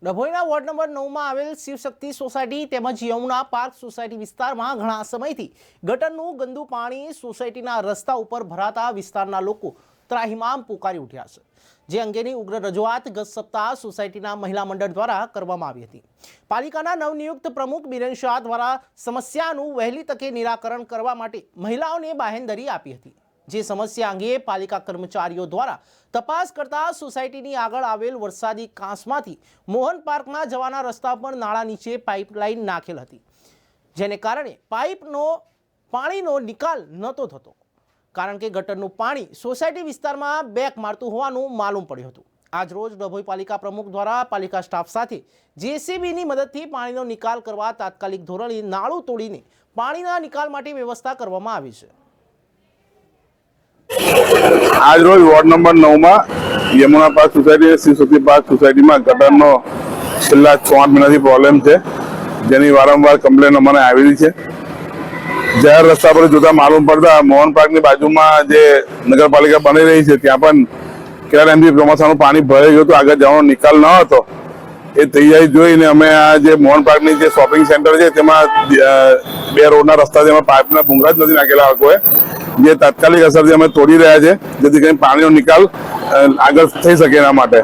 ડભોઈના ward number 9 માં આવેલ Shivshakti society તેમજ યમુના પાર્ક સોસાયટી વિસ્તારમાં ઘણા સમયથી ગટરનું ગંદુ પાણી સોસાયટીના રસ્તા ઉપર ભરાતા વિસ્તારના લોકો ત્રાહિમામ પોકારી ઉઠ્યા છે, જે અંગેની ઉગ્ર રજૂઆત ગત સપ્તાહ સોસાયટીના મહિલા મંડળ દ્વારા કરવામાં આવી હતી। પાલિકાના નવનિયુક્ત પ્રમુખ બિરેન શાહ દ્વારા સમસ્યાનું વહેલી તકે નિરાકરણ કરવા માટે મહિલાઓને બાહેંધરી આપી હતી, જે સમસ્યા અંગે પાલિકા કર્મચારીઓ દ્વારા તપાસ કરતા સોસાયટીની આગળ આવેલ વરસાદી કાંસમાંથી મોહન પાર્કમાં જવાના રસ્તા પર નાળા નીચે પાઇપલાઇન નાખેલ હતી, જેને કારણે પાણીનો નિકાલ નહોતો થતો, કારણ કે ગટરનું પાણી સોસાયટી વિસ્તારમાં બેક મારતું હોવાનું માલુમ પડ્યું હતું। આજ રોજ ડભોઈ પાલિકા પ્રમુખ દ્વારા પાલિકા સ્ટાફ સાથે જેસીબીની મદદથી પાણીનો નિકાલ કરવા તાત્કાલિક ધોરણે નાળું તોડીને પાણીના નિકાલ માટે વ્યવસ્થા કરવામાં આવી છે। आज रोज वॉर्ड नंबर 9 में Yamuna park society Shivshakti park society में गटर नो छेल्ला 6 महीनाथी प्रॉब्लम है, जेनी वारंवार कम्प्लेन अमने आवेली है। जाहिर रस्ता पर जोता मालूम पड़ता मोहन पार्क ની બાજુમાં જે નગરપાલિકા બની રહી છે ત્યાં પણ કેટલા ટાઈમથી ચોમાસાનું પાણી ભરાઈ ગયું તો આગળ જવાનો નિકાલ ન હતો। એ તૈયારી જોઈને અમે આ જે મોહન પાર્કની જે શોપિંગ સેન્ટર છે તેમાં બે રોડના રસ્તા જેમાં પાઇપના ભૂંગળા જ નથી નાખેલા લોકોએ, જે તાત્કાલિક અસરથી અમે તોડી રહ્યા છે, જેથી કરીને પાણીનો નિકાલ આગળ થઈ શકે એના માટે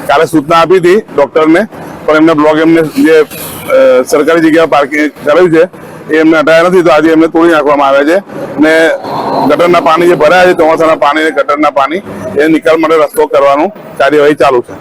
કાલે સૂચના આપી હતી ડોક્ટરને, પણ એમને બ્લોક એમને જે સરકારી જગ્યાએ પાર્કિંગ કરાવ્યું છે એ એમને હટાયા નથી, તો આજે એમને તોડી નાખવામાં આવે છે અને ગટરના પાણી જે ભરાયા છે ચોમાસાના પાણી ગટરના પાણી એ નિકાલ માટે રસ્તો કરવાનું કાર્યવાહી ચાલુ છે।